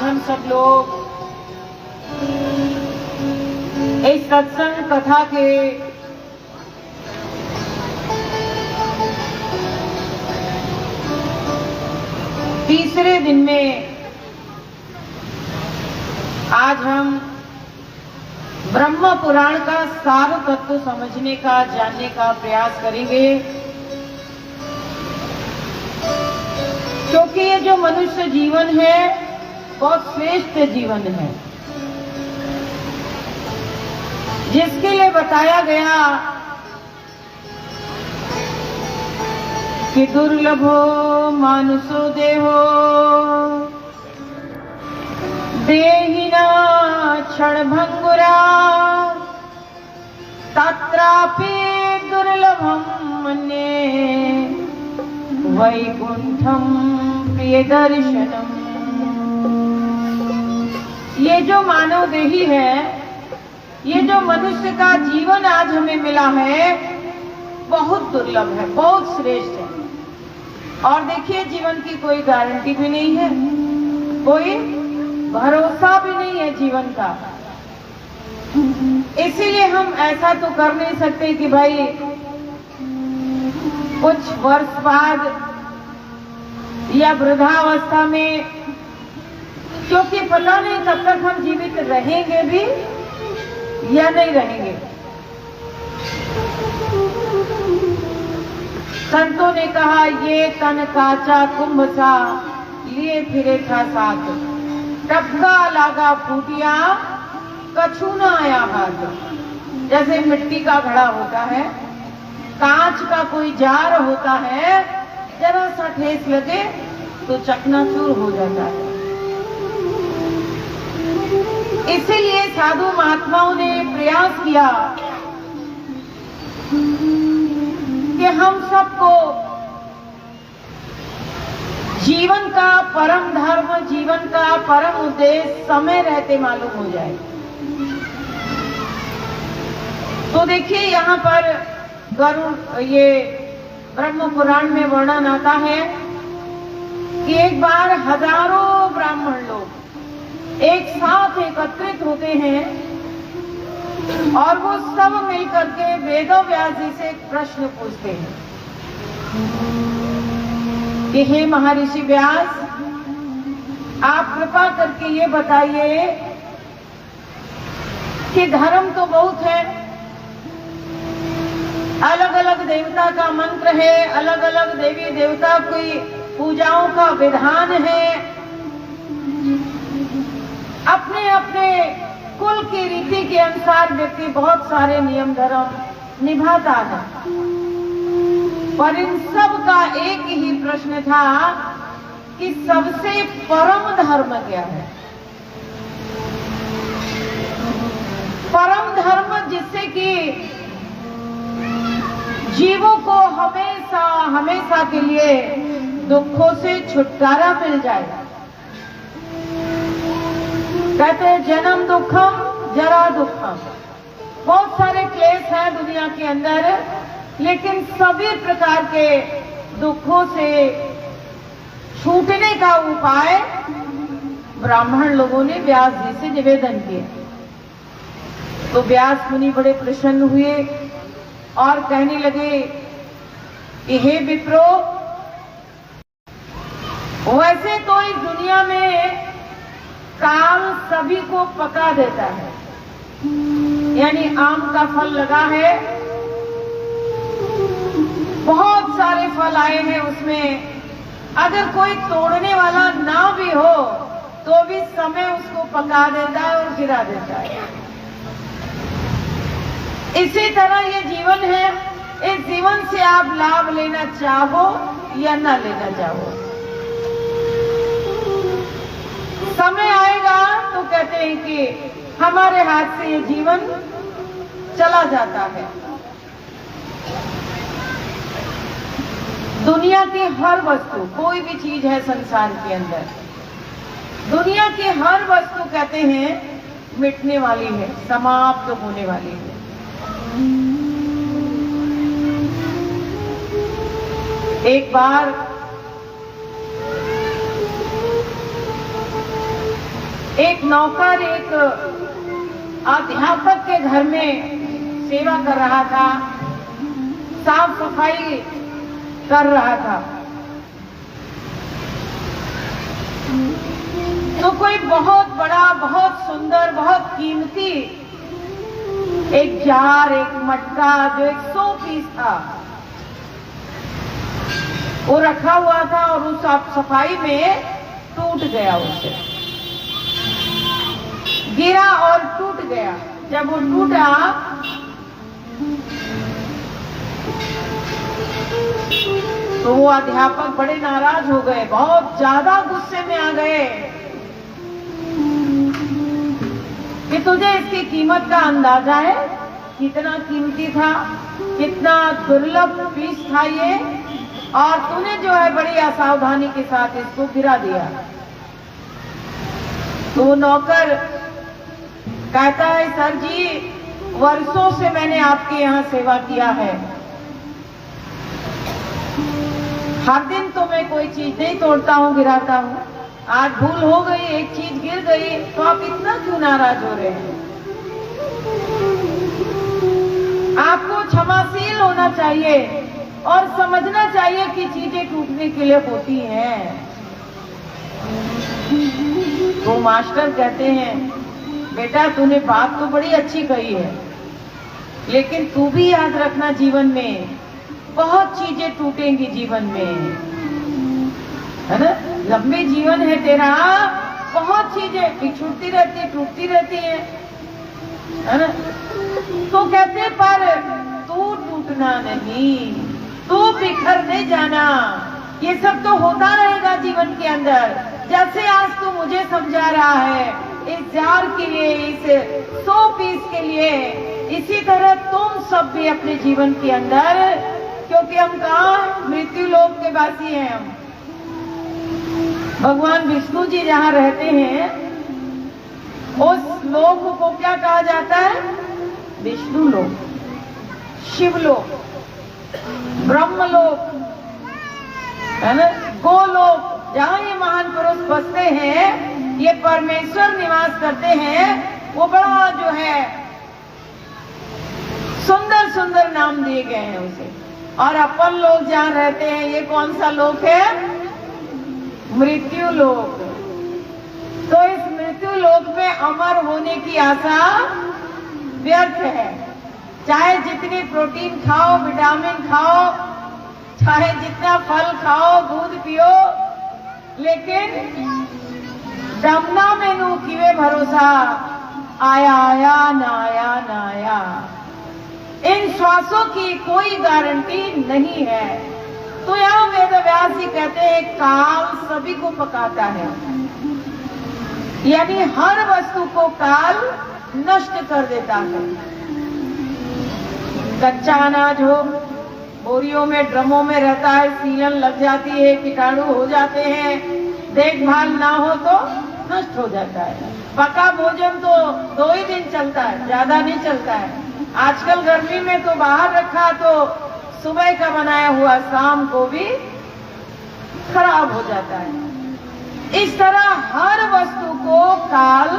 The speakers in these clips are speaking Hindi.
हम सब लोग इस सत्संग कथा के तीसरे दिन में आज हम ब्रह्म पुराण का सार तत्व समझने का, जानने का प्रयास करेंगे। क्योंकि ये जो मनुष्य जीवन है बहुत श्रेष्ठ जीवन है, जिसके लिए बताया गया कि दुर्लभो मानुषो देहो देहिना क्षणभंगुरा तत्रापि दुर्लभम मन्ये वैकुंठम प्रिय दर्शनम। ये जो मानव देही है, ये जो मनुष्य का जीवन आज हमें मिला है बहुत दुर्लभ है, बहुत श्रेष्ठ है। और देखिए जीवन की कोई गारंटी भी नहीं है, कोई भरोसा भी नहीं है जीवन का। इसीलिए हम ऐसा तो कर नहीं सकते कि भाई कुछ वर्ष बाद या वृद्धावस्था में, क्योंकि पता नहीं तब तक हम जीवित रहेंगे भी या नहीं रहेंगे। संतों ने कहा ये तन काचा कुंभ सा लिए फिरे था साथ, टपका लागा फूटिया कछु न आया हाथ। जैसे मिट्टी का घड़ा होता है, कांच का कोई जार होता है, जरा सा ठेस लगे तो चकनाचूर हो जाता है। इसीलिए साधु महात्माओं ने प्रयास किया कि हम सबको जीवन का परम धर्म, जीवन का परम उद्देश्य समय रहते मालूम हो जाए। तो देखिए यहाँ पर गरुड़, ये ब्रह्म पुराण में वर्णन आता है कि एक बार हजारों ब्राह्मण लोग एक साथ एकत्रित होते हैं और वो सब मिलकर के वेदव्यास जी से एक प्रश्न पूछते हैं कि हे महर्षि व्यास, आप कृपा करके ये बताइए कि धर्म तो बहुत है, अलग अलग देवता का मंत्र है, अलग अलग देवी देवता की पूजाओं का विधान है, अपने अपने कुल की रीति के अनुसार व्यक्ति बहुत सारे नियम धर्म निभाता है, पर इन सब का एक ही प्रश्न था कि सबसे परम धर्म क्या है। परम धर्म जिससे कि जीवों को हमेशा हमेशा के लिए दुखों से छुटकारा मिल जाए। कहते हैं जन्म दुखम जरा दुखम, बहुत सारे क्लेश हैं दुनिया के अंदर, लेकिन सभी प्रकार के दुखों से छूटने का उपाय ब्राह्मण लोगों ने व्यास जी से निवेदन किया। तो व्यास मुनि बड़े प्रसन्न हुए और कहने लगे कि हे विप्रो, वैसे तो इस दुनिया में काल सभी को पका देता है, यानी आम का फल लगा है, बहुत सारे फल आए हैं, उसमें अगर कोई तोड़ने वाला ना भी हो तो भी समय उसको पका देता है और गिरा देता है। इसी तरह ये जीवन है, इस जीवन से आप लाभ लेना चाहो या ना लेना चाहो, समय आएगा तो कहते हैं कि हमारे हाथ से ये जीवन चला जाता है। दुनिया की हर वस्तु, कोई भी चीज है संसार के अंदर, दुनिया की हर वस्तु कहते हैं मिटने वाली है, समाप्त होने वाली है। एक बार एक नौकर एक अध्यापक के घर में सेवा कर रहा था, साफ सफाई कर रहा था। तो कोई बहुत बड़ा, बहुत सुंदर, बहुत कीमती एक जार, एक मटका जो 100 पीस था, वो रखा हुआ था और उस साफ सफाई में टूट गया, उससे गिरा और टूट गया। जब वो टूटा तो वो अध्यापक बड़े नाराज हो गए, बहुत ज्यादा गुस्से में आ गए कि तुझे इसकी कीमत का अंदाजा है, कितना कीमती था, कितना दुर्लभ पीस था ये, और तूने जो है बड़ी असावधानी के साथ इसको गिरा दिया। तो वो नौकर कहता है, सर जी, वर्षों से मैंने आपके यहाँ सेवा किया है, हर दिन तो मैं कोई चीज नहीं तोड़ता हूँ, गिराता हूँ, आज भूल हो गई, एक चीज गिर गई, तो आप इतना क्यों नाराज हो रहे हैं? आपको क्षमाशील होना चाहिए और समझना चाहिए कि चीजें टूटने के लिए होती हैं। तो मास्टर कहते हैं, बेटा तूने बात तो बड़ी अच्छी कही है, लेकिन तू भी याद रखना, जीवन में बहुत चीजें टूटेंगी, जीवन में, है ना, लंबे जीवन है तेरा, बहुत चीजें बिछुड़ती रहती, टूटती रहती है ना। तो कहते पर तू टूटना नहीं, तू बिखरने जाना, ये सब तो होता रहेगा जीवन के अंदर। जैसे आज तू मुझे समझा रहा है इस जार के लिए, इस 100 पीस के लिए, इसी तरह तुम सब भी अपने जीवन के अंदर, क्योंकि हम कहाँ मृत्यु लोक के वासी हैं, हम भगवान विष्णु जी जहाँ रहते हैं उस लोक को क्या कहा जाता है? विष्णु लोक, शिवलोक, ब्रह्मलोक, है ना, गोलोक, जहाँ ये महान पुरुष बसते हैं, ये परमेश्वर निवास करते हैं, वो बड़ा जो है सुंदर सुंदर नाम दिए गए हैं उसे। और अपन लोग जहाँ रहते हैं, ये कौन सा लोक है? मृत्यु लोक। तो इस मृत्यु लोक में अमर होने की आशा व्यर्थ है। चाहे जितनी प्रोटीन खाओ, विटामिन खाओ, चाहे जितना फल खाओ, दूध पियो, लेकिन डमना में नू किवे भरोसा, आया आया ना आया ना आया। इन श्वासों की कोई गारंटी नहीं है। तो यहाँ वेदव्यास जी कहते हैं, काल सभी को पकाता है, यानी हर वस्तु को काल नष्ट कर देता है। कच्चा अनाज हो, बोरियों में, ड्रमों में रहता है, सीलन लग जाती है, कीटाणु हो जाते हैं, देखभाल ना हो तो नष्ट हो जाता है। पका भोजन तो 2 ही दिन चलता है, ज्यादा नहीं चलता है। आजकल गर्मी में तो बाहर रखा तो सुबह का बनाया हुआ शाम को भी खराब हो जाता है। इस तरह हर वस्तु को काल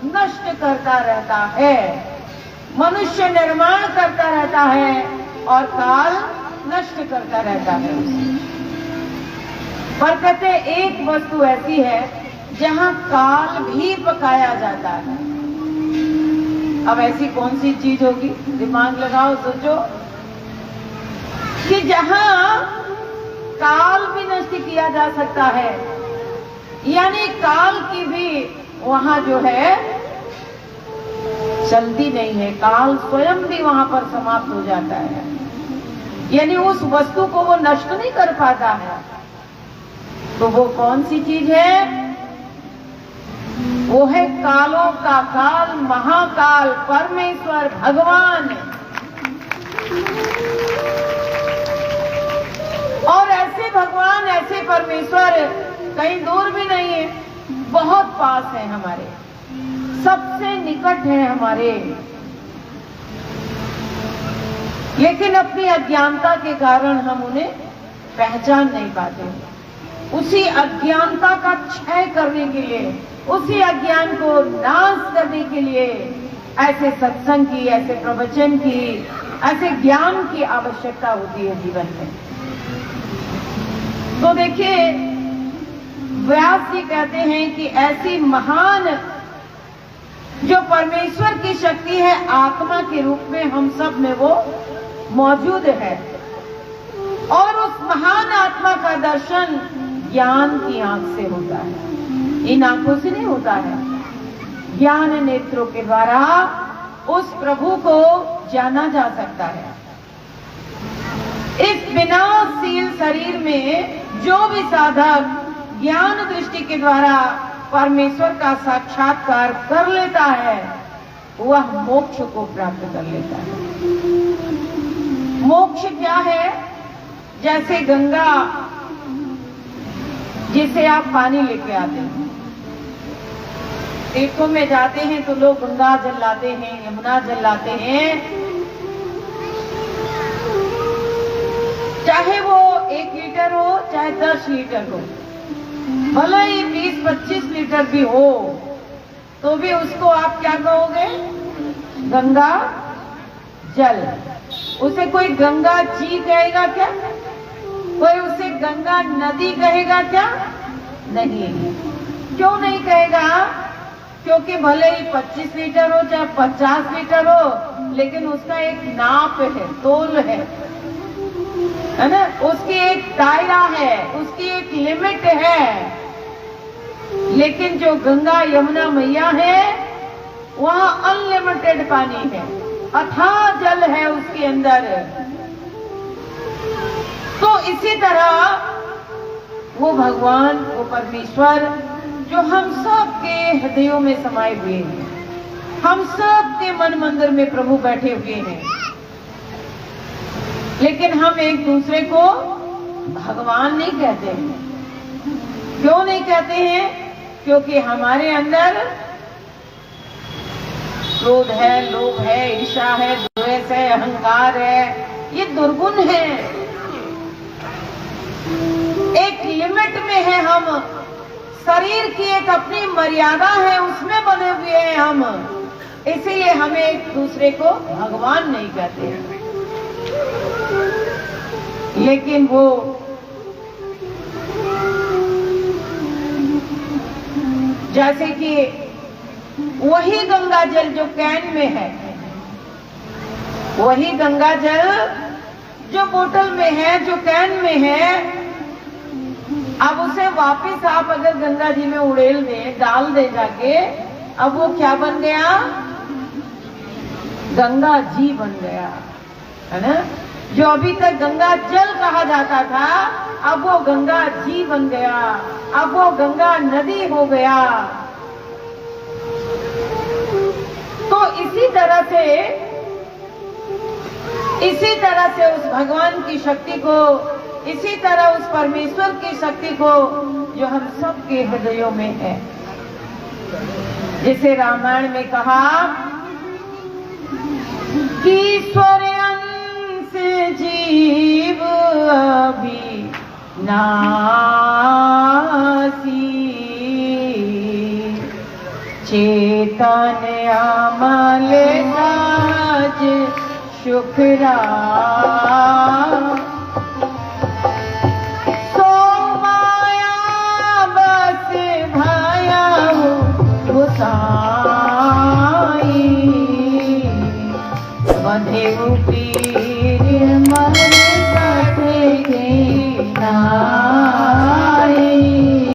नष्ट करता रहता है। मनुष्य निर्माण करता रहता है और काल नष्ट करता रहता है। पर कहते एक वस्तु ऐसी है जहां काल भी पकाया जाता है। अब ऐसी कौन सी चीज होगी? दिमाग लगाओ, सोचो कि जहां काल भी नष्ट किया जा सकता है, यानी काल की भी वहां जो है चलती नहीं है, काल स्वयं भी वहां पर समाप्त हो जाता है, यानी उस वस्तु को वो नष्ट नहीं कर पाता है। तो वो कौन सी चीज है? वो है कालों का काल, महाकाल, परमेश्वर भगवान। और ऐसे भगवान, ऐसे परमेश्वर कहीं दूर भी नहीं है, बहुत पास है, हमारे सबसे निकट है हमारे। लेकिन अपनी अज्ञानता के कारण हम उन्हें पहचान नहीं पाते। उसी अज्ञानता का क्षय करने के लिए उसी अज्ञान को नाश करने के लिए ऐसे सत्संग की, ऐसे प्रवचन की, ऐसे ज्ञान की आवश्यकता होती है जीवन में। तो देखिए, व्यास जी कहते हैं कि ऐसी महान जो परमेश्वर की शक्ति है, आत्मा के रूप में हम सब में वो मौजूद है, और उस महान आत्मा का दर्शन ज्ञान की आंख से होता है। इन आंखों से नहीं होता है, ज्ञान नेत्रों के द्वारा उस प्रभु को जाना जा सकता है। इस विनाशशील शरीर में जो भी साधक ज्ञान दृष्टि के द्वारा परमेश्वर का साक्षात्कार कर लेता है, वह मोक्ष को प्राप्त कर लेता है। मोक्ष क्या है? जैसे गंगा जिसे आप पानी लेके आते हैं, तीर्थों में जाते हैं तो लोग गंगा जल लाते हैं, यमुना जल लाते हैं, चाहे वो 1 लीटर हो चाहे 10 लीटर हो, भले ही 20-25 लीटर भी हो, तो भी उसको आप क्या कहोगे? गंगा जल। उसे कोई गंगा जी कहेगा क्या? कोई उसे गंगा नदी कहेगा क्या? नहीं। क्यों नहीं कहेगा? क्योंकि भले ही 25 लीटर हो चाहे 50 लीटर हो, लेकिन उसका एक नाप है, तोल है ना? उसकी एक दायरा है, उसकी एक लिमिट है। लेकिन जो गंगा यमुना मैया है, वहां अनलिमिटेड पानी है, अथाह जल है उसके अंदर। तो इसी तरह वो भगवान, वो परमेश्वर जो हम सब के हृदयों में समाये हुए हैं, हम सब के मन मंदिर में प्रभु बैठे हुए हैं, लेकिन हम एक दूसरे को भगवान नहीं कहते हैं। क्यों नहीं कहते हैं? क्योंकि हमारे अंदर क्रोध है, लोभ है, ईर्ष्या है, द्वेष है, अहंकार है, ये दुर्गुण है। एक लिमिट में है हम, शरीर की एक अपनी मर्यादा है, उसमें बने हुए हैं हम, इसीलिए हमें एक दूसरे को भगवान नहीं कहते हैं। लेकिन वो जैसे कि वही गंगा जल जो कैन में है, वही गंगा जल जो बोतल में है, जो कैन में है, अब उसे वापस आप अगर गंगा जी में उड़ेल दें, डाल दे जाके, अब वो क्या बन गया? गंगा जी बन गया, है ना? जो अभी तक गंगा जल कहा जाता था, अब वो गंगा जी बन गया, अब वो गंगा नदी हो गया। तो इसी तरह से उस भगवान की शक्ति को, इसी तरह उस परमेश्वर की शक्ति को जो हम सब के हृदयों में है, जिसे रामायण में कहा कि ईश्वर अंश जीव अभी नासी, चेतन अमल राज शुक्रा, सो माया बस भया गुसाई, बंधे पीर मल